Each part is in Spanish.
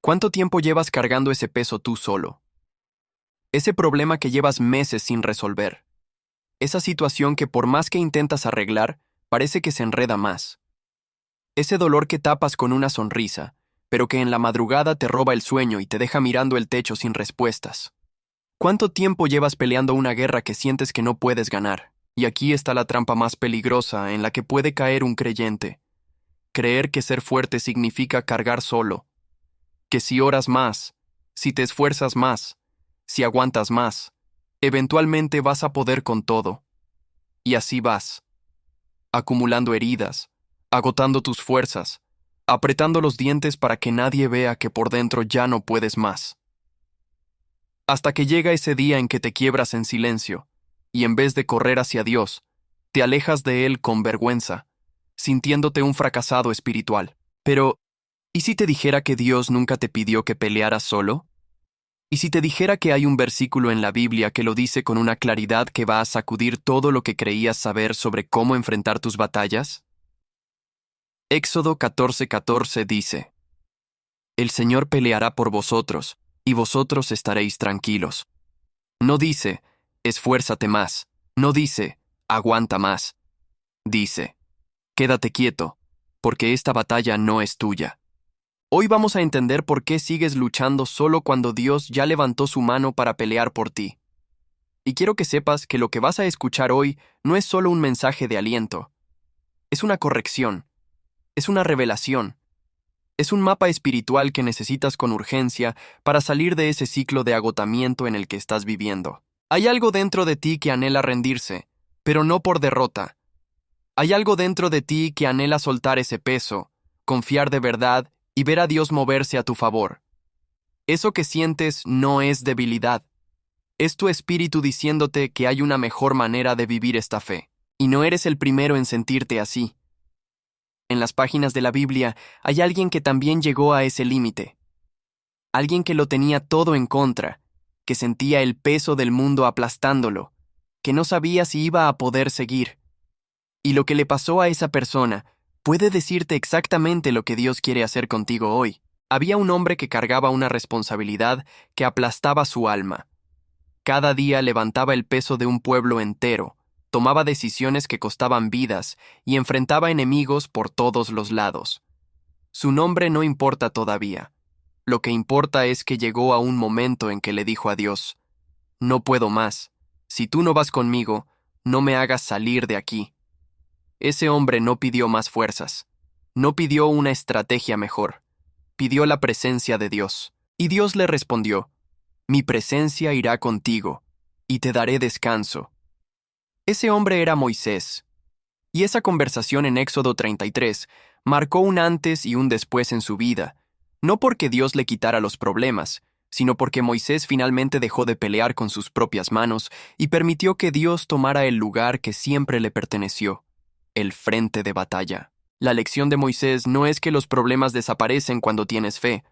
¿Cuánto tiempo llevas cargando ese peso tú solo? Ese problema que llevas meses sin resolver. Esa situación que por más que intentas arreglar, parece que se enreda más. Ese dolor que tapas con una sonrisa, pero que en la madrugada te roba el sueño y te deja mirando el techo sin respuestas. ¿Cuánto tiempo llevas peleando una guerra que sientes que no puedes ganar? Y aquí está la trampa más peligrosa en la que puede caer un creyente. Creer que ser fuerte significa cargar solo. Que si oras más, si te esfuerzas más, si aguantas más, eventualmente vas a poder con todo. Y así vas, acumulando heridas, agotando tus fuerzas, apretando los dientes para que nadie vea que por dentro ya no puedes más. Hasta que llega ese día en que te quiebras en silencio, y en vez de correr hacia Dios, te alejas de Él con vergüenza, sintiéndote un fracasado espiritual. Pero, ¿y si te dijera que Dios nunca te pidió que pelearas solo? ¿Y si te dijera que hay un versículo en la Biblia que lo dice con una claridad que va a sacudir todo lo que creías saber sobre cómo enfrentar tus batallas? Éxodo 14:14 dice: El Señor peleará por vosotros, y vosotros estaréis tranquilos. No dice, esfuérzate más. No dice, aguanta más. Dice, quédate quieto, porque esta batalla no es tuya. Hoy vamos a entender por qué sigues luchando solo cuando Dios ya levantó su mano para pelear por ti. Y quiero que sepas que lo que vas a escuchar hoy no es solo un mensaje de aliento. Es una corrección. Es una revelación. Es un mapa espiritual que necesitas con urgencia para salir de ese ciclo de agotamiento en el que estás viviendo. Hay algo dentro de ti que anhela rendirse, pero no por derrota. Hay algo dentro de ti que anhela soltar ese peso, confiar de verdad y ver a Dios moverse a tu favor. Eso que sientes no es debilidad. Es tu espíritu diciéndote que hay una mejor manera de vivir esta fe. Y no eres el primero en sentirte así. En las páginas de la Biblia hay alguien que también llegó a ese límite. Alguien que lo tenía todo en contra, que sentía el peso del mundo aplastándolo, que no sabía si iba a poder seguir. Y lo que le pasó a esa persona puede decirte exactamente lo que Dios quiere hacer contigo hoy. Había un hombre que cargaba una responsabilidad que aplastaba su alma. Cada día levantaba el peso de un pueblo entero, tomaba decisiones que costaban vidas y enfrentaba enemigos por todos los lados. Su nombre no importa todavía. Lo que importa es que llegó a un momento en que le dijo a Dios: no puedo más. Si tú no vas conmigo, no me hagas salir de aquí. Ese hombre no pidió más fuerzas. No pidió una estrategia mejor. Pidió la presencia de Dios. Y Dios le respondió: mi presencia irá contigo, y te daré descanso. Ese hombre era Moisés. Y esa conversación en Éxodo 33 marcó un antes y un después en su vida, no porque Dios le quitara los problemas, sino porque Moisés finalmente dejó de pelear con sus propias manos y permitió que Dios tomara el lugar que siempre le perteneció, el frente de batalla. La lección de Moisés no es que los problemas desaparecen cuando tienes fe.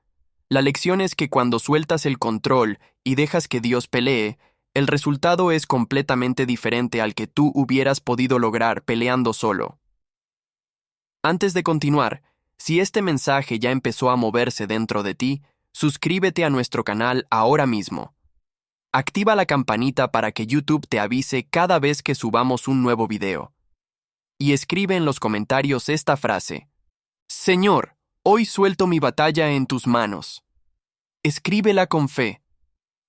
La lección es que cuando sueltas el control y dejas que Dios pelee, el resultado es completamente diferente al que tú hubieras podido lograr peleando solo. Antes de continuar, si este mensaje ya empezó a moverse dentro de ti, suscríbete a nuestro canal ahora mismo. Activa la campanita para que YouTube te avise cada vez que subamos un nuevo video. Y escribe en los comentarios esta frase: Señor, hoy suelto mi batalla en tus manos. Escríbela con fe.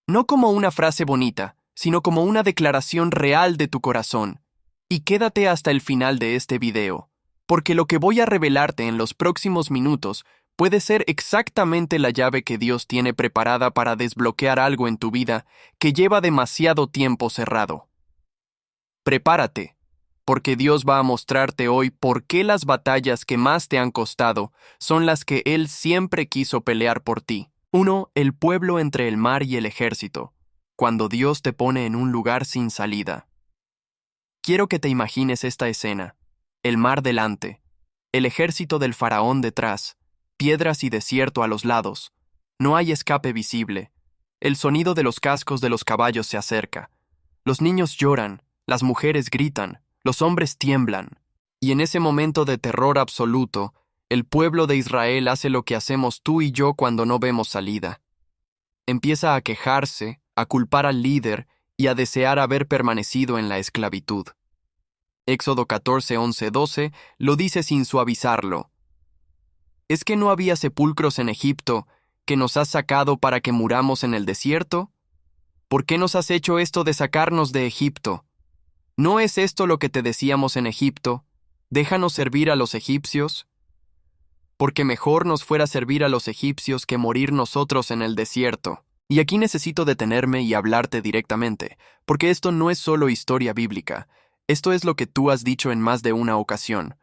No como una frase bonita, sino como una declaración real de tu corazón. Y quédate hasta el final de este video, porque lo que voy a revelarte en los próximos minutos puede ser exactamente la llave que Dios tiene preparada para desbloquear algo en tu vida que lleva demasiado tiempo cerrado. Prepárate, porque Dios va a mostrarte hoy por qué las batallas que más te han costado son las que Él siempre quiso pelear por ti. 1. El pueblo entre el mar y el ejército, cuando Dios te pone en un lugar sin salida. Quiero que te imagines esta escena: el mar delante, el ejército del faraón detrás, piedras y desierto a los lados. No hay escape visible. El sonido de los cascos de los caballos se acerca. Los niños lloran, las mujeres gritan, los hombres tiemblan. Y en ese momento de terror absoluto, El pueblo de Israel hace lo que hacemos tú y yo cuando no vemos salida. Empieza a quejarse, a culpar al líder y a desear haber permanecido en la esclavitud. Éxodo 14, 11, 12 lo dice sin suavizarlo. ¿Es que no había sepulcros en Egipto que nos has sacado para que muramos en el desierto? ¿Por qué nos has hecho esto de sacarnos de Egipto? ¿No es esto lo que te decíamos en Egipto? Déjanos servir a los egipcios. Porque mejor nos fuera servir a los egipcios que morir nosotros en el desierto. Y aquí necesito detenerme y hablarte directamente, porque esto no es solo historia bíblica. Esto es lo que tú has dicho en más de una ocasión.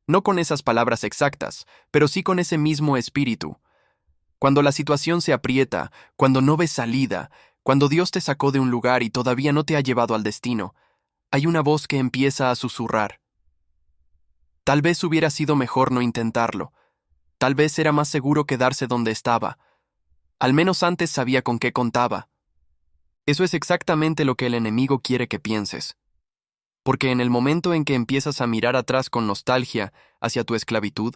No con esas palabras exactas, pero sí con ese mismo espíritu. Cuando la situación se aprieta, cuando no ves salida, cuando Dios te sacó de un lugar y todavía no te ha llevado al destino, hay una voz que empieza a susurrar. Tal vez hubiera sido mejor no intentarlo. Tal vez era más seguro quedarse donde estaba. Al menos antes sabía con qué contaba. Eso es exactamente lo que el enemigo quiere que pienses. Porque en el momento en que empiezas a mirar atrás con nostalgia hacia tu esclavitud,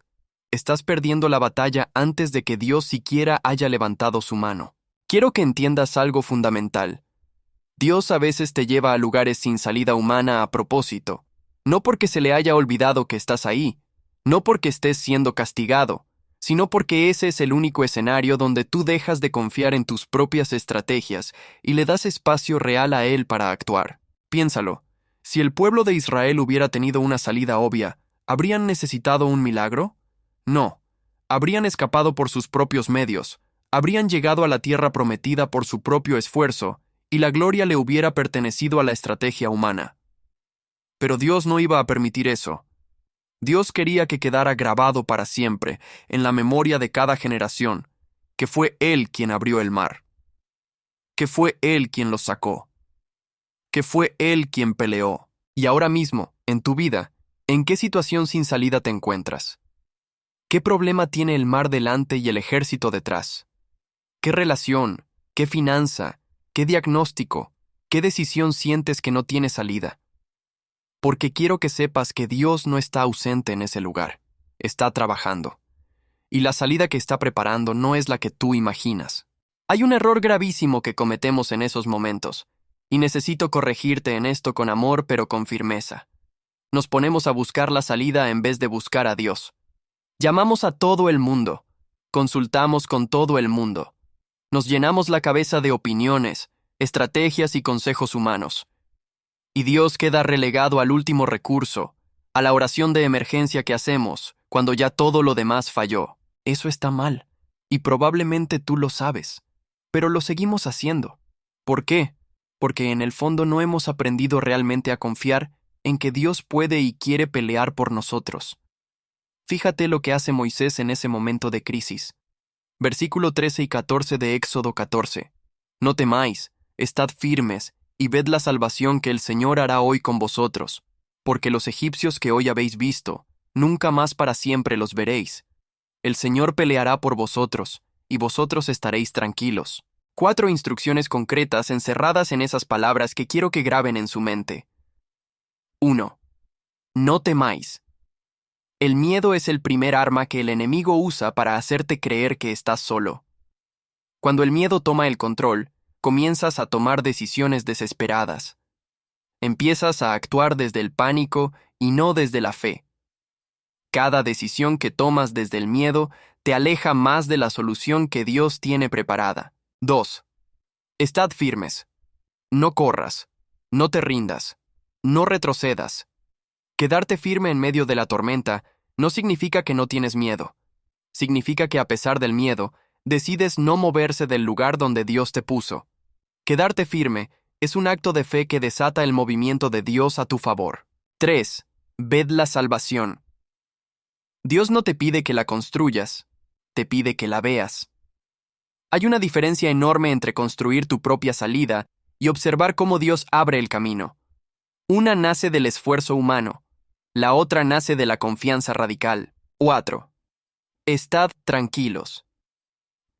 estás perdiendo la batalla antes de que Dios siquiera haya levantado su mano. Quiero que entiendas algo fundamental. Dios a veces te lleva a lugares sin salida humana a propósito, no porque se le haya olvidado que estás ahí, no porque estés siendo castigado, sino porque ese es el único escenario donde tú dejas de confiar en tus propias estrategias y le das espacio real a Él para actuar. Piénsalo, si el pueblo de Israel hubiera tenido una salida obvia, ¿habrían necesitado un milagro? No. Habrían escapado por sus propios medios, habrían llegado a la tierra prometida por su propio esfuerzo, y la gloria le hubiera pertenecido a la estrategia humana. Pero Dios no iba a permitir eso. Dios quería que quedara grabado para siempre, en la memoria de cada generación, que fue Él quien abrió el mar, que fue Él quien los sacó, que fue Él quien peleó. Y ahora mismo, en tu vida, ¿en qué situación sin salida te encuentras? ¿Qué problema tiene el mar delante y el ejército detrás? ¿Qué relación, qué finanza, qué diagnóstico, qué decisión sientes que no tiene salida? Porque quiero que sepas que Dios no está ausente en ese lugar, está trabajando. Y la salida que está preparando no es la que tú imaginas. Hay un error gravísimo que cometemos en esos momentos, y necesito corregirte en esto con amor pero con firmeza. Nos ponemos a buscar la salida en vez de buscar a Dios. Llamamos a todo el mundo, consultamos con todo el mundo. Nos llenamos la cabeza de opiniones, estrategias y consejos humanos. Y Dios queda relegado al último recurso, a la oración de emergencia que hacemos cuando ya todo lo demás falló. Eso está mal, y probablemente tú lo sabes, pero lo seguimos haciendo. ¿Por qué? Porque en el fondo no hemos aprendido realmente a confiar en que Dios puede y quiere pelear por nosotros. Fíjate lo que hace Moisés en ese momento de crisis. Versículo 13 y 14 de Éxodo 14. No temáis, estad firmes, y ved la salvación que el Señor hará hoy con vosotros, porque los egipcios que hoy habéis visto, nunca más para siempre los veréis. El Señor peleará por vosotros, y vosotros estaréis tranquilos. 4 instrucciones concretas encerradas en esas palabras que quiero que graben en su mente. 1. No temáis. El miedo es el primer arma que el enemigo usa para hacerte creer que estás solo. Cuando el miedo toma el control, comienzas a tomar decisiones desesperadas. Empiezas a actuar desde el pánico y no desde la fe. Cada decisión que tomas desde el miedo te aleja más de la solución que Dios tiene preparada. 2. Estad firmes. No corras. No te rindas. No retrocedas. Quedarte firme en medio de la tormenta no significa que no tienes miedo. Significa que a pesar del miedo, decides no moverse del lugar donde Dios te puso. Quedarte firme es un acto de fe que desata el movimiento de Dios a tu favor. 3. Ved la salvación. Dios no te pide que la construyas, te pide que la veas. Hay una diferencia enorme entre construir tu propia salida y observar cómo Dios abre el camino. Una nace del esfuerzo humano, la otra nace de la confianza radical. 4. Estad tranquilos.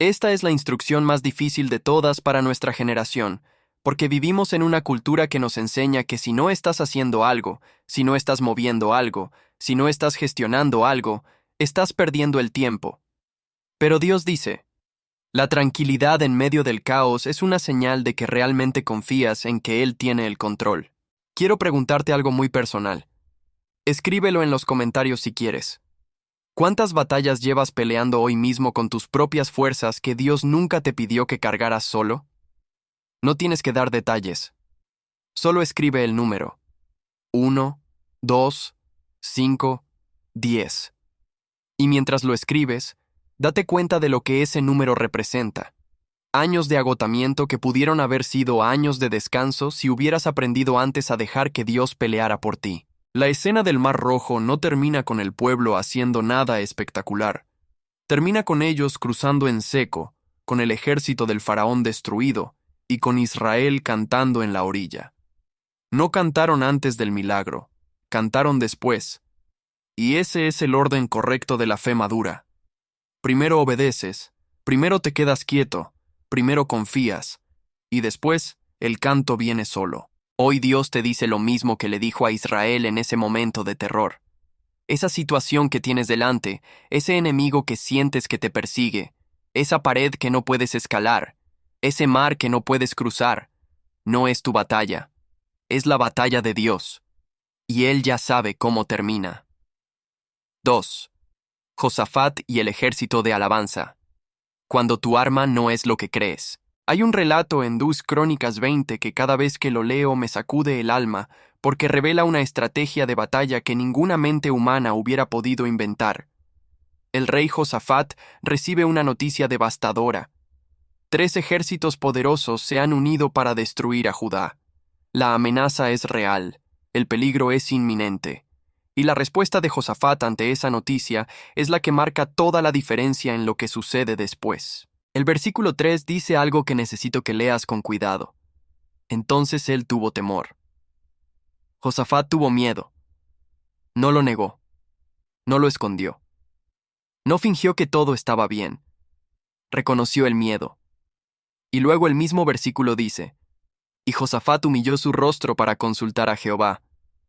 Esta es la instrucción más difícil de todas para nuestra generación, porque vivimos en una cultura que nos enseña que si no estás haciendo algo, si no estás moviendo algo, si no estás gestionando algo, estás perdiendo el tiempo. Pero Dios dice, la tranquilidad en medio del caos es una señal de que realmente confías en que Él tiene el control. Quiero preguntarte algo muy personal. Escríbelo en los comentarios si quieres. ¿Cuántas batallas llevas peleando hoy mismo con tus propias fuerzas que Dios nunca te pidió que cargaras solo? No tienes que dar detalles. Solo escribe el número. 1, 2, 5, 10. Y mientras lo escribes, date cuenta de lo que ese número representa. Años de agotamiento que pudieron haber sido años de descanso si hubieras aprendido antes a dejar que Dios peleara por ti. La escena del Mar Rojo no termina con el pueblo haciendo nada espectacular. Termina con ellos cruzando en seco, con el ejército del faraón destruido y con Israel cantando en la orilla. No cantaron antes del milagro, cantaron después. Y ese es el orden correcto de la fe madura. Primero obedeces, primero te quedas quieto, primero confías, y después el canto viene solo. Hoy Dios te dice lo mismo que le dijo a Israel en ese momento de terror. Esa situación que tienes delante, ese enemigo que sientes que te persigue, esa pared que no puedes escalar, ese mar que no puedes cruzar, no es tu batalla, es la batalla de Dios, y Él ya sabe cómo termina. 2. Josafat y el ejército de alabanza. Cuando tu arma no es lo que crees. Hay un relato en 2 Crónicas 20 que cada vez que lo leo me sacude el alma porque revela una estrategia de batalla que ninguna mente humana hubiera podido inventar. El rey Josafat recibe una noticia devastadora. 3 ejércitos poderosos se han unido para destruir a Judá. La amenaza es real, el peligro es inminente. Y la respuesta de Josafat ante esa noticia es la que marca toda la diferencia en lo que sucede después. El versículo 3 dice algo que necesito que leas con cuidado. Entonces él tuvo temor. Josafat tuvo miedo. No lo negó. No lo escondió. No fingió que todo estaba bien. Reconoció el miedo. Y luego el mismo versículo dice, y Josafat humilló su rostro para consultar a Jehová.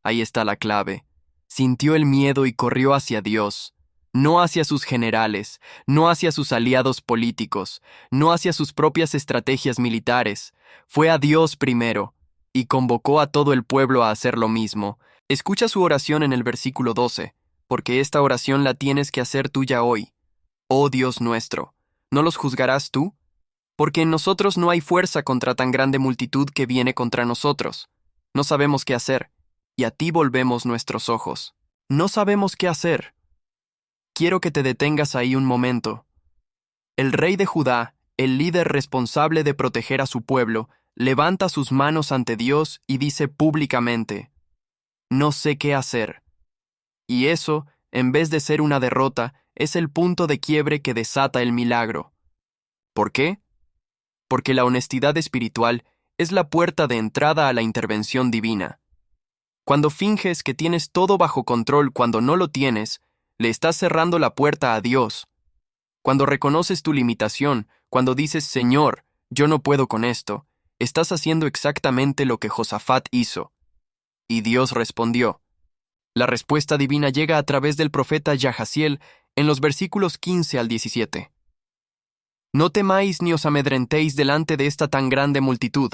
Ahí está la clave. Sintió el miedo y corrió hacia Dios. No hacia sus generales, no hacia sus aliados políticos, no hacia sus propias estrategias militares. Fue a Dios primero, y convocó a todo el pueblo a hacer lo mismo. Escucha su oración en el versículo 12, porque esta oración la tienes que hacer tuya hoy. Oh Dios nuestro, ¿no los juzgarás tú? Porque en nosotros no hay fuerza contra tan grande multitud que viene contra nosotros. No sabemos qué hacer, y a ti volvemos nuestros ojos. No sabemos qué hacer. Quiero que te detengas ahí un momento. El rey de Judá, el líder responsable de proteger a su pueblo, levanta sus manos ante Dios y dice públicamente, no sé qué hacer. Y eso, en vez de ser una derrota, es el punto de quiebre que desata el milagro. ¿Por qué? Porque la honestidad espiritual es la puerta de entrada a la intervención divina. Cuando finges que tienes todo bajo control cuando no lo tienes, le estás cerrando la puerta a Dios. Cuando reconoces tu limitación, cuando dices, Señor, yo no puedo con esto, estás haciendo exactamente lo que Josafat hizo. Y Dios respondió. La respuesta divina llega a través del profeta Yahaziel en los versículos 15 al 17. No temáis ni os amedrentéis delante de esta tan grande multitud,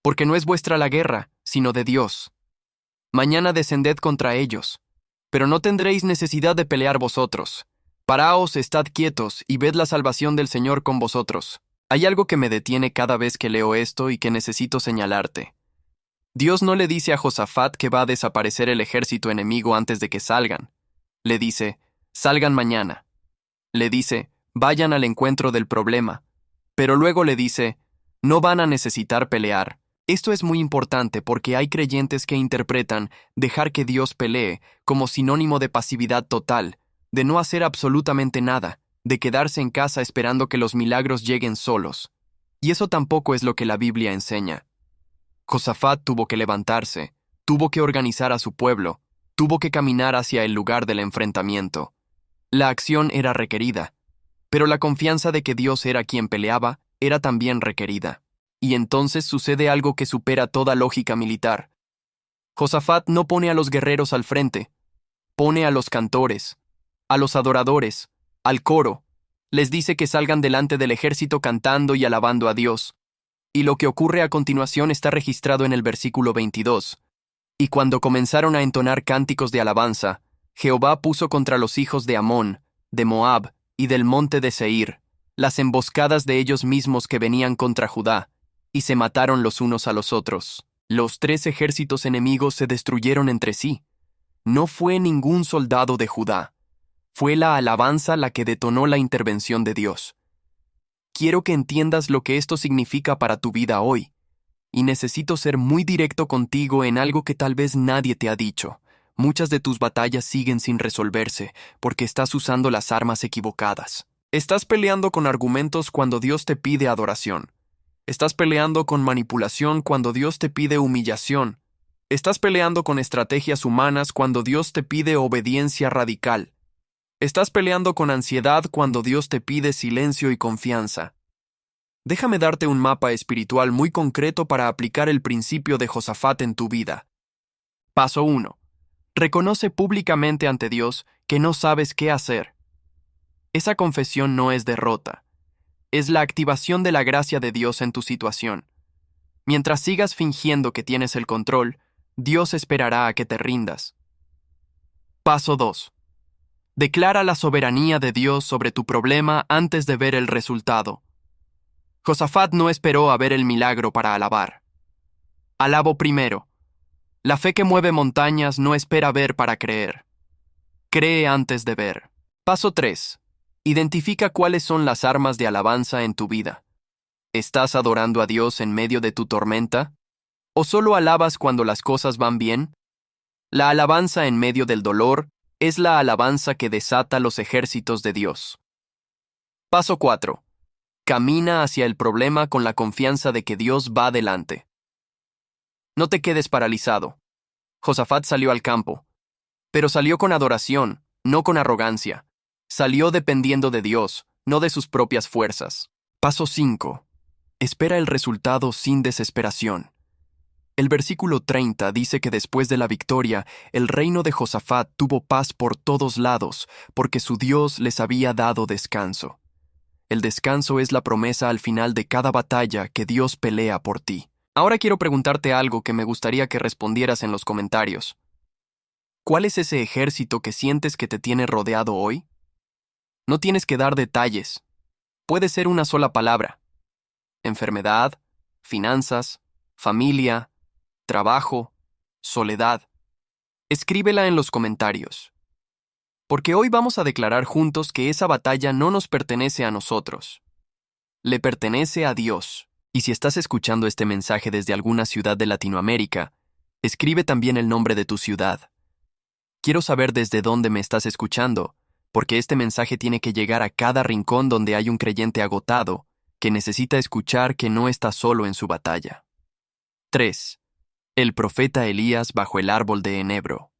porque no es vuestra la guerra, sino de Dios. Mañana descended contra ellos, pero no tendréis necesidad de pelear vosotros. Paraos, estad quietos, y ved la salvación del Señor con vosotros. Hay algo que me detiene cada vez que leo esto y que necesito señalarte. Dios no le dice a Josafat que va a desaparecer el ejército enemigo antes de que salgan. Le dice, salgan mañana. Le dice, vayan al encuentro del problema. Pero luego le dice, no van a necesitar pelear. Esto es muy importante porque hay creyentes que interpretan dejar que Dios pelee como sinónimo de pasividad total, de no hacer absolutamente nada, de quedarse en casa esperando que los milagros lleguen solos. Y eso tampoco es lo que la Biblia enseña. Josafat tuvo que levantarse, tuvo que organizar a su pueblo, tuvo que caminar hacia el lugar del enfrentamiento. La acción era requerida, pero la confianza de que Dios era quien peleaba era también requerida. Y entonces sucede algo que supera toda lógica militar. Josafat no pone a los guerreros al frente, pone a los cantores. A los adoradores, al coro, les dice que salgan delante del ejército cantando y alabando a Dios. Y lo que ocurre a continuación está registrado en el versículo 22. Y cuando comenzaron a entonar cánticos de alabanza, Jehová puso contra los hijos de Amón, de Moab y del monte de Seir, las emboscadas de ellos mismos que venían contra Judá, y se mataron los unos a los otros. Los 3 ejércitos enemigos se destruyeron entre sí. No fue ningún soldado de Judá. Fue la alabanza la que detonó la intervención de Dios. Quiero que entiendas lo que esto significa para tu vida hoy, y necesito ser muy directo contigo en algo que tal vez nadie te ha dicho. Muchas de tus batallas siguen sin resolverse porque estás usando las armas equivocadas. Estás peleando con argumentos cuando Dios te pide adoración. Estás peleando con manipulación cuando Dios te pide humillación. Estás peleando con estrategias humanas cuando Dios te pide obediencia radical. Estás peleando con ansiedad cuando Dios te pide silencio y confianza. Déjame darte un mapa espiritual muy concreto para aplicar el principio de Josafat en tu vida. Paso 1. Reconoce públicamente ante Dios que no sabes qué hacer. Esa confesión no es derrota. Es la activación de la gracia de Dios en tu situación. Mientras sigas fingiendo que tienes el control, Dios esperará a que te rindas. Paso 2. Declara la soberanía de Dios sobre tu problema antes de ver el resultado. Josafat no esperó a ver el milagro para alabar. Alabo primero. La fe que mueve montañas no espera ver para creer. Cree antes de ver. Paso 3. Identifica cuáles son las armas de alabanza en tu vida. ¿Estás adorando a Dios en medio de tu tormenta? ¿O solo alabas cuando las cosas van bien? La alabanza en medio del dolor es la alabanza que desata los ejércitos de Dios. Paso 4. Camina hacia el problema con la confianza de que Dios va delante. No te quedes paralizado. Josafat salió al campo, pero salió con adoración, no con arrogancia. Salió dependiendo de Dios, no de sus propias fuerzas. Paso 5. Espera el resultado sin desesperación. El versículo 30 dice que después de la victoria, el reino de Josafat tuvo paz por todos lados, porque su Dios les había dado descanso. El descanso es la promesa al final de cada batalla que Dios pelea por ti. Ahora quiero preguntarte algo que me gustaría que respondieras en los comentarios. ¿Cuál es ese ejército que sientes que te tiene rodeado hoy? No tienes que dar detalles. Puede ser una sola palabra. Enfermedad, finanzas, familia, trabajo, soledad. Escríbela en los comentarios. Porque hoy vamos a declarar juntos que esa batalla no nos pertenece a nosotros. Le pertenece a Dios. Y si estás escuchando este mensaje desde alguna ciudad de Latinoamérica, escribe también el nombre de tu ciudad. Quiero saber desde dónde me estás escuchando, porque este mensaje tiene que llegar a cada rincón donde hay un creyente agotado, que necesita escuchar que no está solo en su batalla. 3. El profeta Elías bajo el árbol de enebro.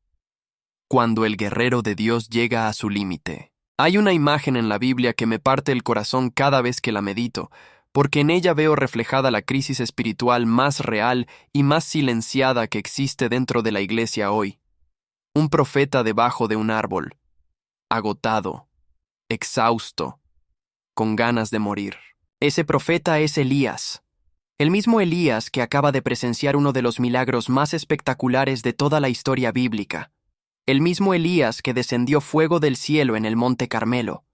Cuando el guerrero de Dios llega a su límite. Hay una imagen en la Biblia que me parte el corazón cada vez que la medito, porque en ella veo reflejada la crisis espiritual más real y más silenciada que existe dentro de la iglesia hoy. Un profeta debajo de un árbol, agotado, exhausto, con ganas de morir. Ese profeta es Elías. El mismo Elías que acaba de presenciar uno de los milagros más espectaculares de toda la historia bíblica. El mismo Elías que descendió fuego del cielo en el monte Carmelo.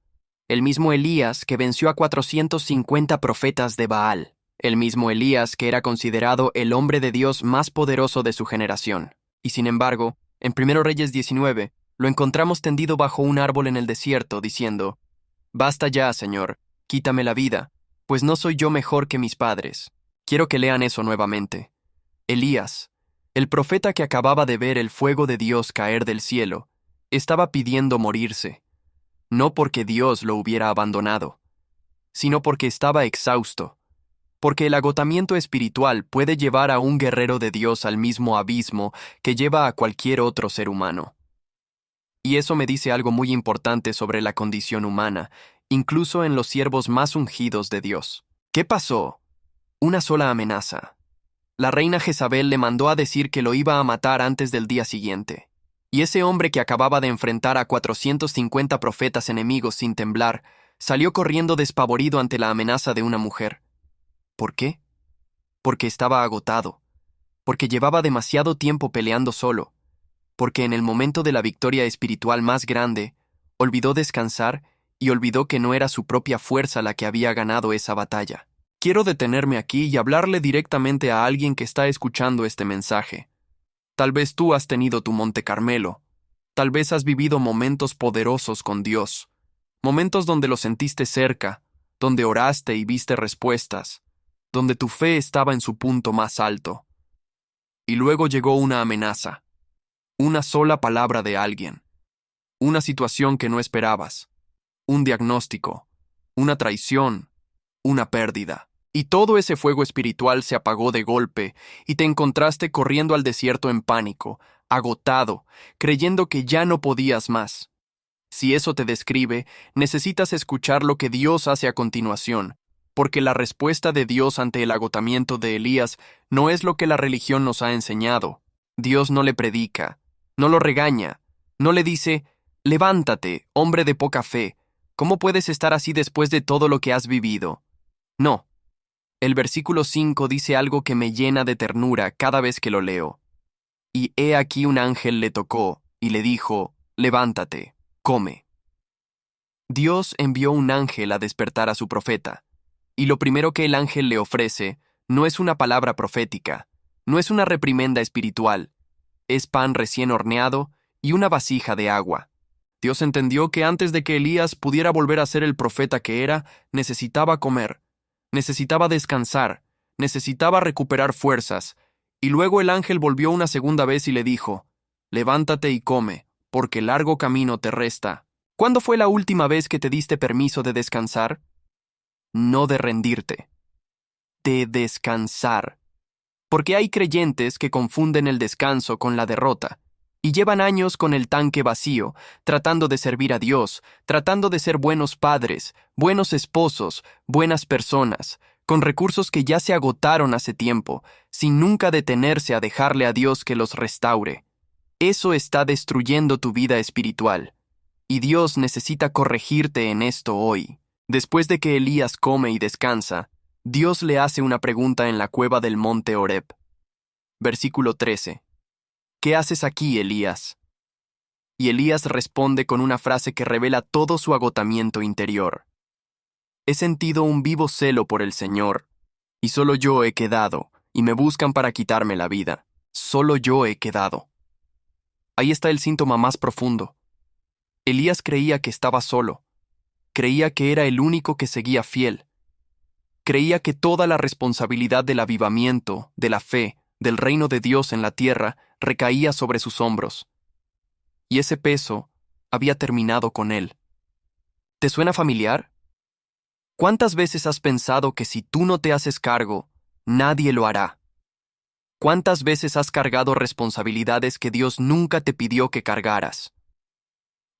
El mismo Elías que venció a 450 profetas de Baal. El mismo Elías que era considerado el hombre de Dios más poderoso de su generación. Y sin embargo, en 1 Reyes 19, lo encontramos tendido bajo un árbol en el desierto, diciendo: «Basta ya, Señor, quítame la vida, pues no soy yo mejor que mis padres». Quiero que lean eso nuevamente. Elías, el profeta que acababa de ver el fuego de Dios caer del cielo, estaba pidiendo morirse, no porque Dios lo hubiera abandonado, sino porque estaba exhausto, porque el agotamiento espiritual puede llevar a un guerrero de Dios al mismo abismo que lleva a cualquier otro ser humano. Y eso me dice algo muy importante sobre la condición humana, incluso en los siervos más ungidos de Dios. ¿Qué pasó? Una sola amenaza. La reina Jezabel le mandó a decir que lo iba a matar antes del día siguiente. Y ese hombre que acababa de enfrentar a 450 profetas enemigos sin temblar, salió corriendo despavorido ante la amenaza de una mujer. ¿Por qué? Porque estaba agotado, porque llevaba demasiado tiempo peleando solo, porque en el momento de la victoria espiritual más grande, olvidó descansar y olvidó que no era su propia fuerza la que había ganado esa batalla. Quiero detenerme aquí y hablarle directamente a alguien que está escuchando este mensaje. Tal vez tú has tenido tu Monte Carmelo. Tal vez has vivido momentos poderosos con Dios. Momentos donde lo sentiste cerca, donde oraste y viste respuestas, donde tu fe estaba en su punto más alto. Y luego llegó una amenaza. Una sola palabra de alguien. Una situación que no esperabas. Un diagnóstico. Una traición. Una pérdida. Y todo ese fuego espiritual se apagó de golpe y te encontraste corriendo al desierto en pánico, agotado, creyendo que ya no podías más. Si eso te describe, necesitas escuchar lo que Dios hace a continuación, porque la respuesta de Dios ante el agotamiento de Elías no es lo que la religión nos ha enseñado. Dios no le predica, no lo regaña, no le dice, levántate, hombre de poca fe, ¿cómo puedes estar así después de todo lo que has vivido? No. El versículo 5 dice algo que me llena de ternura cada vez que lo leo. Y he aquí un ángel le tocó y le dijo, levántate, come. Dios envió un ángel a despertar a su profeta, y lo primero que el ángel le ofrece no es una palabra profética, no es una reprimenda espiritual, es pan recién horneado y una vasija de agua. Dios entendió que antes de que Elías pudiera volver a ser el profeta que era, necesitaba comer. Necesitaba descansar, necesitaba recuperar fuerzas, y luego el ángel volvió una segunda vez y le dijo, levántate y come, porque largo camino te resta. ¿Cuándo fue la última vez que te diste permiso de descansar? No de rendirte, de descansar. Porque hay creyentes que confunden el descanso con la derrota, y llevan años con el tanque vacío, tratando de servir a Dios, tratando de ser buenos padres, buenos esposos, buenas personas, con recursos que ya se agotaron hace tiempo, sin nunca detenerse a dejarle a Dios que los restaure. Eso está destruyendo tu vida espiritual, y Dios necesita corregirte en esto hoy. Después de que Elías come y descansa, Dios le hace una pregunta en la cueva del monte Horeb. Versículo 13. ¿Qué haces aquí, Elías? Y Elías responde con una frase que revela todo su agotamiento interior. He sentido un vivo celo por el Señor, y solo yo he quedado, y me buscan para quitarme la vida. Solo yo he quedado. Ahí está el síntoma más profundo. Elías creía que estaba solo. Creía que era el único que seguía fiel. Creía que toda la responsabilidad del avivamiento, de la fe, del reino de Dios en la tierra, recaía sobre sus hombros. Y ese peso había terminado con él. ¿Te suena familiar? ¿Cuántas veces has pensado que si tú no te haces cargo, nadie lo hará? ¿Cuántas veces has cargado responsabilidades que Dios nunca te pidió que cargaras?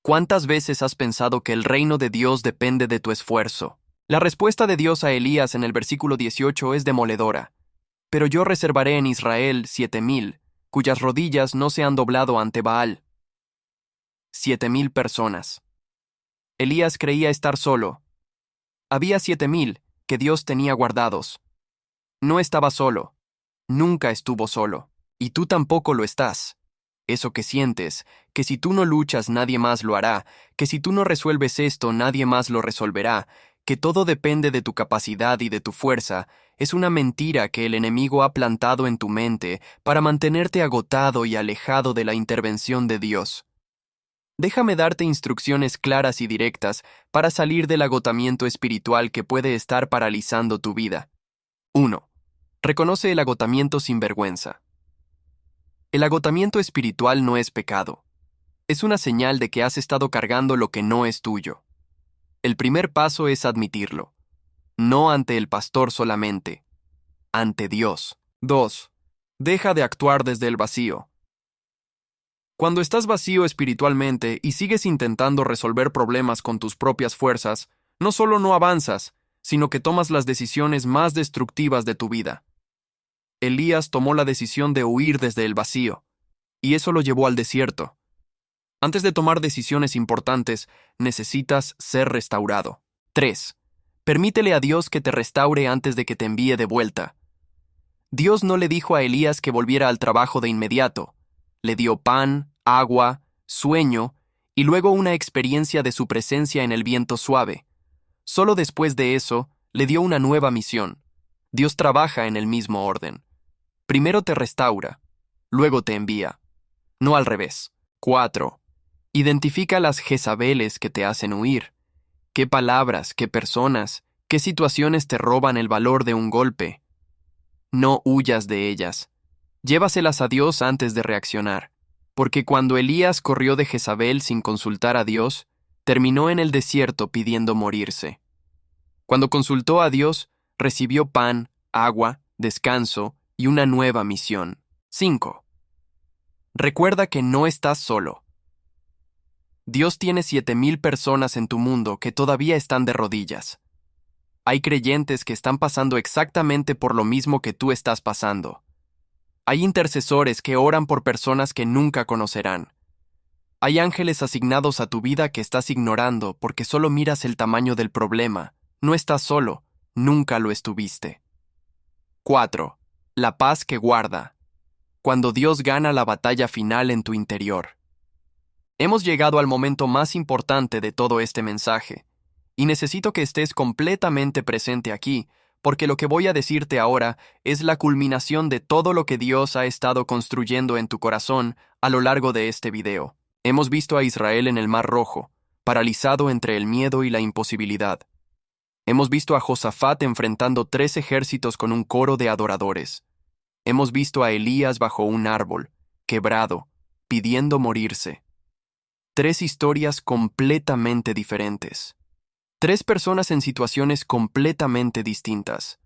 ¿Cuántas veces has pensado que el reino de Dios depende de tu esfuerzo? La respuesta de Dios a Elías en el versículo 18 es demoledora. Pero yo reservaré en Israel 7,000, cuyas rodillas no se han doblado ante Baal. 7,000 personas. Elías creía estar solo. Había 7,000 que Dios tenía guardados. No estaba solo. Nunca estuvo solo. Y tú tampoco lo estás. Eso que sientes, que si tú no luchas nadie más lo hará, que si tú no resuelves esto nadie más lo resolverá, que todo depende de tu capacidad y de tu fuerza, es una mentira que el enemigo ha plantado en tu mente para mantenerte agotado y alejado de la intervención de Dios. Déjame darte instrucciones claras y directas para salir del agotamiento espiritual que puede estar paralizando tu vida. 1. Reconoce el agotamiento sin vergüenza. El agotamiento espiritual no es pecado. Es una señal de que has estado cargando lo que no es tuyo. El primer paso es admitirlo. No ante el pastor solamente, ante Dios. 2. Deja de actuar desde el vacío. Cuando estás vacío espiritualmente y sigues intentando resolver problemas con tus propias fuerzas, no solo no avanzas, sino que tomas las decisiones más destructivas de tu vida. Elías tomó la decisión de huir desde el vacío, y eso lo llevó al desierto. Antes de tomar decisiones importantes, necesitas ser restaurado. 3. Permítele a Dios que te restaure antes de que te envíe de vuelta. Dios no le dijo a Elías que volviera al trabajo de inmediato. Le dio pan, agua, sueño y luego una experiencia de su presencia en el viento suave. Solo después de eso, le dio una nueva misión. Dios trabaja en el mismo orden. Primero te restaura, luego te envía. No al revés. 4. Identifica las Jezabeles que te hacen huir. ¿Qué palabras, qué personas, qué situaciones te roban el valor de un golpe? No huyas de ellas. Llévaselas a Dios antes de reaccionar. Porque cuando Elías corrió de Jezabel sin consultar a Dios, terminó en el desierto pidiendo morirse. Cuando consultó a Dios, recibió pan, agua, descanso y una nueva misión. 5. Recuerda que no estás solo. Dios tiene 7,000 personas en tu mundo que todavía están de rodillas. Hay creyentes que están pasando exactamente por lo mismo que tú estás pasando. Hay intercesores que oran por personas que nunca conocerán. Hay ángeles asignados a tu vida que estás ignorando porque solo miras el tamaño del problema. No estás solo, nunca lo estuviste. 4. La paz que guarda. Cuando Dios gana la batalla final en tu interior. Hemos llegado al momento más importante de todo este mensaje, y necesito que estés completamente presente aquí, porque lo que voy a decirte ahora es la culminación de todo lo que Dios ha estado construyendo en tu corazón a lo largo de este video. Hemos visto a Israel en el Mar Rojo, paralizado entre el miedo y la imposibilidad. Hemos visto a Josafat enfrentando 3 ejércitos con un coro de adoradores. Hemos visto a Elías bajo un árbol, quebrado, pidiendo morirse. 3 historias completamente diferentes. 3 personas en situaciones completamente distintas.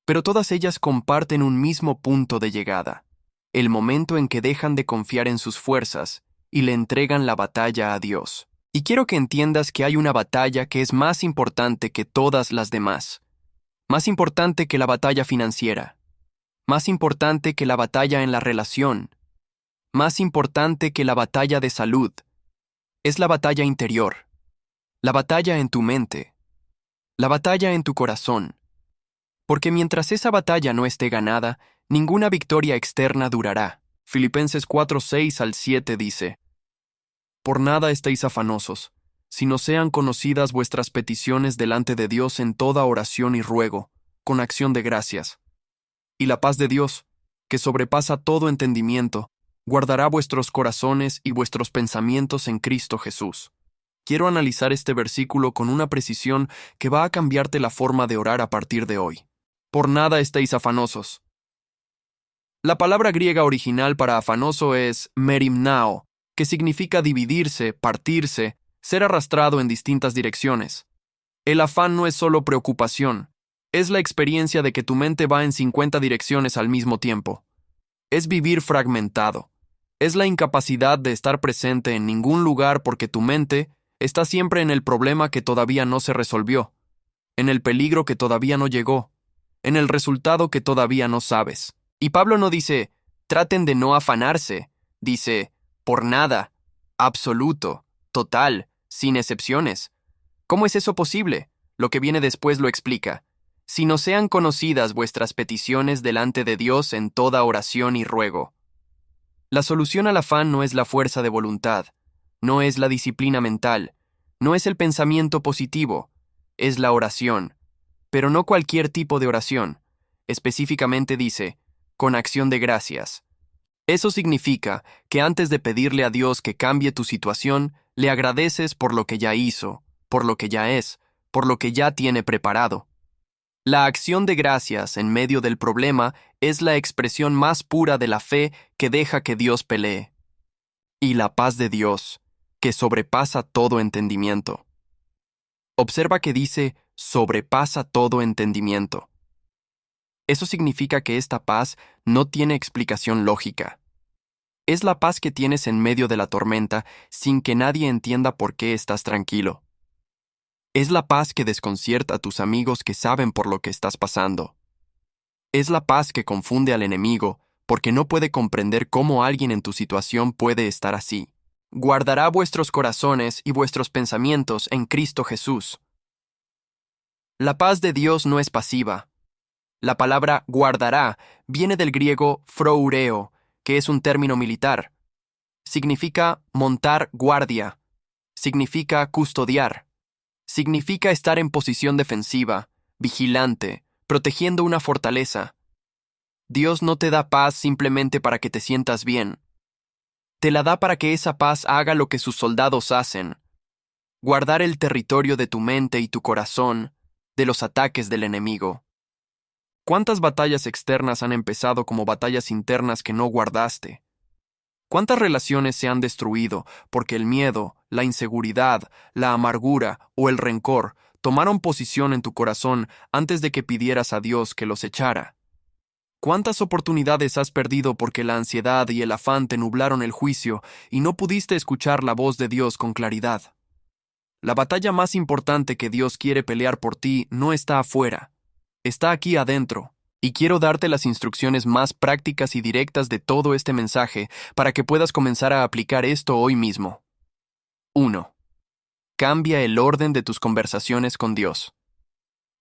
Pero todas ellas comparten un mismo punto de llegada. El momento en que dejan de confiar en sus fuerzas y le entregan la batalla a Dios. Y quiero que entiendas que hay una batalla que es más importante que todas las demás. Más importante que la batalla financiera. Más importante que la batalla en la relación. Más importante que la batalla de salud. Es la batalla interior, la batalla en tu mente, la batalla en tu corazón. Porque mientras esa batalla no esté ganada, ninguna victoria externa durará. Filipenses 4:6-7 dice: Por nada estéis afanosos, sino sean conocidas vuestras peticiones delante de Dios en toda oración y ruego, con acción de gracias. Y la paz de Dios, que sobrepasa todo entendimiento, guardará vuestros corazones y vuestros pensamientos en Cristo Jesús. Quiero analizar este versículo con una precisión que va a cambiarte la forma de orar a partir de hoy. Por nada estéis afanosos. La palabra griega original para afanoso es merimnao, que significa dividirse, partirse, ser arrastrado en distintas direcciones. El afán no es solo preocupación, es la experiencia de que tu mente va en 50 direcciones al mismo tiempo. Es vivir fragmentado. Es la incapacidad de estar presente en ningún lugar porque tu mente está siempre en el problema que todavía no se resolvió, en el peligro que todavía no llegó, en el resultado que todavía no sabes. Y Pablo no dice, traten de no afanarse, dice, por nada, absoluto, total, sin excepciones. ¿Cómo es eso posible? Lo que viene después lo explica. Si no sean conocidas vuestras peticiones delante de Dios en toda oración y ruego. La solución al afán no es la fuerza de voluntad, no es la disciplina mental, no es el pensamiento positivo, es la oración. Pero no cualquier tipo de oración. Específicamente dice, con acción de gracias. Eso significa que antes de pedirle a Dios que cambie tu situación, le agradeces por lo que ya hizo, por lo que ya es, por lo que ya tiene preparado. La acción de gracias en medio del problema es la expresión más pura de la fe que deja que Dios pelee. Y la paz de Dios, que sobrepasa todo entendimiento. Observa que dice, sobrepasa todo entendimiento. Eso significa que esta paz no tiene explicación lógica. Es la paz que tienes en medio de la tormenta sin que nadie entienda por qué estás tranquilo. Es la paz que desconcierta a tus amigos que saben por lo que estás pasando. Es la paz que confunde al enemigo porque no puede comprender cómo alguien en tu situación puede estar así. guardará vuestros corazones y vuestros pensamientos en Cristo Jesús. La paz de Dios no es pasiva. La palabra guardará viene del griego phroureo, que es un término militar. Significa montar guardia, significa custodiar, significa estar en posición defensiva, vigilante, protegiendo una fortaleza. Dios no te da paz simplemente para que te sientas bien. Te la da para que esa paz haga lo que sus soldados hacen: guardar el territorio de tu mente y tu corazón de los ataques del enemigo. ¿Cuántas batallas externas han empezado como batallas internas que no guardaste? ¿Cuántas relaciones se han destruido porque el miedo, la inseguridad, la amargura o el rencor tomaron posición en tu corazón antes de que pidieras a Dios que los echara? ¿Cuántas oportunidades has perdido porque la ansiedad y el afán te nublaron el juicio y no pudiste escuchar la voz de Dios con claridad? La batalla más importante que Dios quiere pelear por ti no está afuera, está aquí adentro. Y quiero darte las instrucciones más prácticas y directas de todo este mensaje para que puedas comenzar a aplicar esto hoy mismo. 1. Cambia el orden de tus conversaciones con Dios.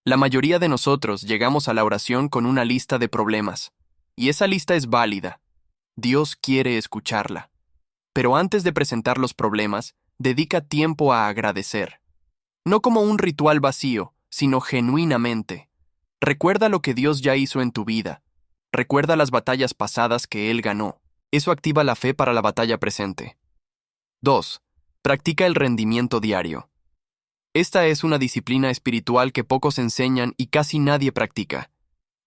La mayoría de nosotros llegamos a la oración con una lista de problemas, y esa lista es válida. Dios quiere escucharla. Pero antes de presentar los problemas, dedica tiempo a agradecer. No como un ritual vacío, sino genuinamente. Recuerda lo que Dios ya hizo en tu vida. Recuerda las batallas pasadas que Él ganó. Eso activa la fe para la batalla presente. 2. Practica el rendimiento diario. Esta es una disciplina espiritual que pocos enseñan y casi nadie practica.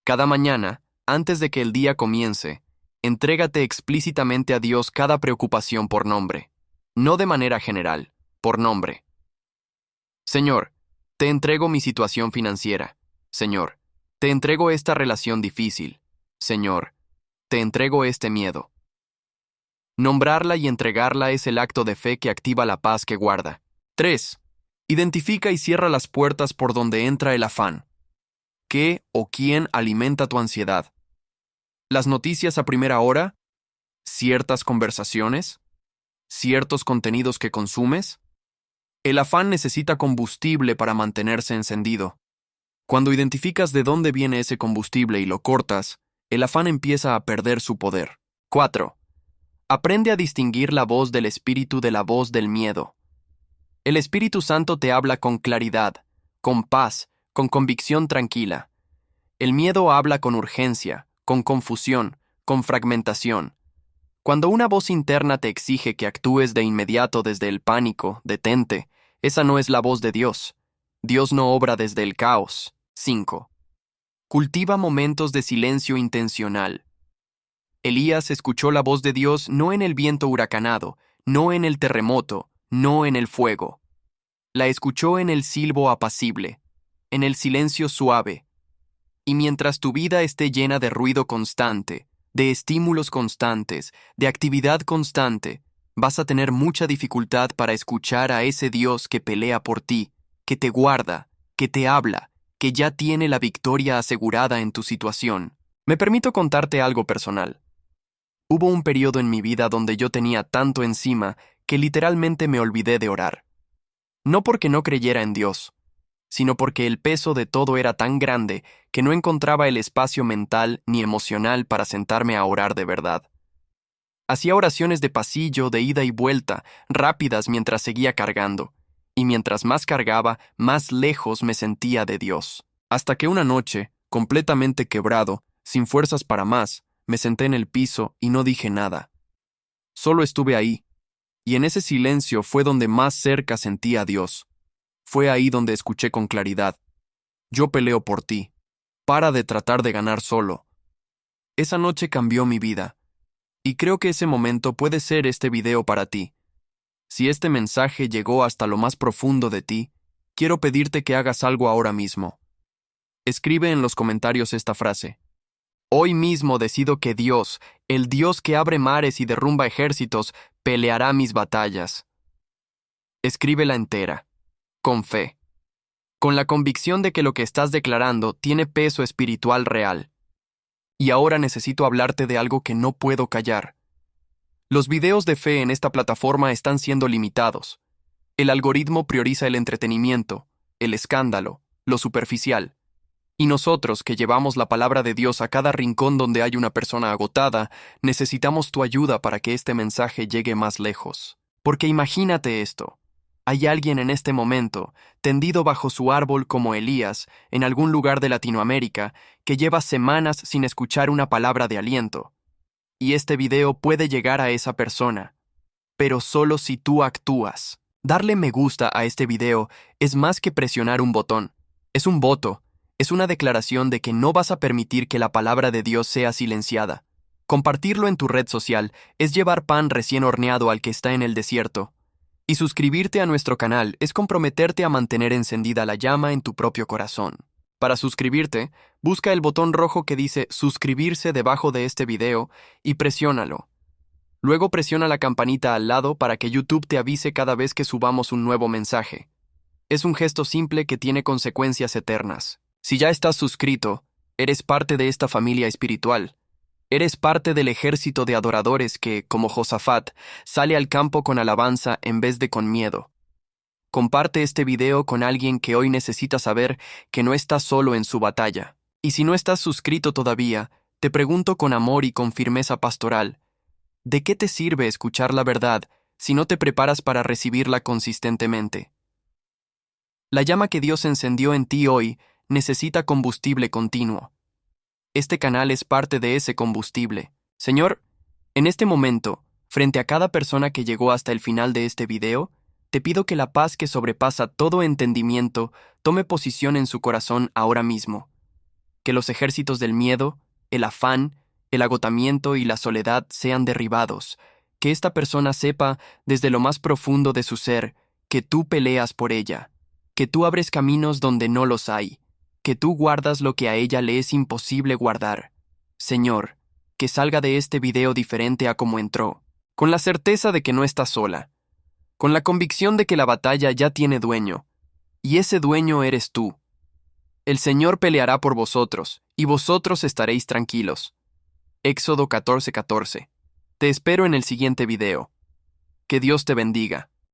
Cada mañana, antes de que el día comience, entrégate explícitamente a Dios cada preocupación por nombre. No de manera general, por nombre. Señor, te entrego mi situación financiera. Señor, te entrego esta relación difícil. Señor, te entrego este miedo. Nombrarla y entregarla es el acto de fe que activa la paz que guarda. 3. Identifica y cierra las puertas por donde entra el afán. ¿Qué o quién alimenta tu ansiedad? ¿Las noticias a primera hora? ¿Ciertas conversaciones? ¿Ciertos contenidos que consumes? El afán necesita combustible para mantenerse encendido. Cuando identificas de dónde viene ese combustible y lo cortas, el afán empieza a perder su poder. 4. Aprende a distinguir la voz del espíritu de la voz del miedo. El Espíritu Santo te habla con claridad, con paz, con convicción tranquila. El miedo habla con urgencia, con confusión, con fragmentación. Cuando una voz interna te exige que actúes de inmediato desde el pánico, detente. Esa no es la voz de Dios. Dios no obra desde el caos. 5. Cultiva momentos de silencio intencional. Elías escuchó la voz de Dios no en el viento huracanado, no en el terremoto, no en el fuego. La escuchó en el silbo apacible, en el silencio suave. Y mientras tu vida esté llena de ruido constante, de estímulos constantes, de actividad constante, vas a tener mucha dificultad para escuchar a ese Dios que pelea por ti, que te guarda, que te habla, que ya tiene la victoria asegurada en tu situación. Me permito contarte algo personal. Hubo un periodo en mi vida donde yo tenía tanto encima que literalmente me olvidé de orar. No porque no creyera en Dios, sino porque el peso de todo era tan grande que no encontraba el espacio mental ni emocional para sentarme a orar de verdad. Hacía oraciones de pasillo, de ida y vuelta, rápidas mientras seguía cargando, y mientras más cargaba, más lejos me sentía de Dios. Hasta que una noche, completamente quebrado, sin fuerzas para más, me senté en el piso y no dije nada. Solo estuve ahí, y en ese silencio fue donde más cerca sentí a Dios. Fue ahí donde escuché con claridad: yo peleo por ti. Para de tratar de ganar solo. Esa noche cambió mi vida, y creo que ese momento puede ser este video para ti. Si este mensaje llegó hasta lo más profundo de ti, quiero pedirte que hagas algo ahora mismo. Escribe en los comentarios esta frase: hoy mismo decido que Dios, el Dios que abre mares y derrumba ejércitos, peleará mis batallas. Escríbela entera, con fe, con la convicción de que lo que estás declarando tiene peso espiritual real. Y ahora necesito hablarte de algo que no puedo callar. Los videos de fe en esta plataforma están siendo limitados. El algoritmo prioriza el entretenimiento, el escándalo, lo superficial. Y nosotros, que llevamos la palabra de Dios a cada rincón donde hay una persona agotada, necesitamos tu ayuda para que este mensaje llegue más lejos. Porque imagínate esto. Hay alguien en este momento, tendido bajo su árbol como Elías, en algún lugar de Latinoamérica, que lleva semanas sin escuchar una palabra de aliento. Y este video puede llegar a esa persona, pero solo si tú actúas. Darle me gusta a este video es más que presionar un botón. Es un voto. Es una declaración de que no vas a permitir que la palabra de Dios sea silenciada. Compartirlo en tu red social es llevar pan recién horneado al que está en el desierto. Y suscribirte a nuestro canal es comprometerte a mantener encendida la llama en tu propio corazón. Para suscribirte, busca el botón rojo que dice suscribirse debajo de este video y presiónalo. Luego presiona la campanita al lado para que YouTube te avise cada vez que subamos un nuevo mensaje. Es un gesto simple que tiene consecuencias eternas. Si ya estás suscrito, eres parte de esta familia espiritual. Eres parte del ejército de adoradores que, como Josafat, sale al campo con alabanza en vez de con miedo. Comparte este video con alguien que hoy necesita saber que no está solo en su batalla. Y si no estás suscrito todavía, te pregunto con amor y con firmeza pastoral, ¿de qué te sirve escuchar la verdad si no te preparas para recibirla consistentemente? La llama que Dios encendió en ti hoy necesita combustible continuo. Este canal es parte de ese combustible. Señor, en este momento, frente a cada persona que llegó hasta el final de este video, te pido que la paz que sobrepasa todo entendimiento tome posición en su corazón ahora mismo. Que los ejércitos del miedo, el afán, el agotamiento y la soledad sean derribados. Que esta persona sepa desde lo más profundo de su ser que tú peleas por ella, que tú abres caminos donde no los hay, que tú guardas lo que a ella le es imposible guardar. Señor, que salga de este video diferente a como entró, con la certeza de que no está sola, con la convicción de que la batalla ya tiene dueño, y ese dueño eres tú. El Señor peleará por vosotros, y vosotros estaréis tranquilos. Éxodo 14:14. Te espero en el siguiente video. Que Dios te bendiga.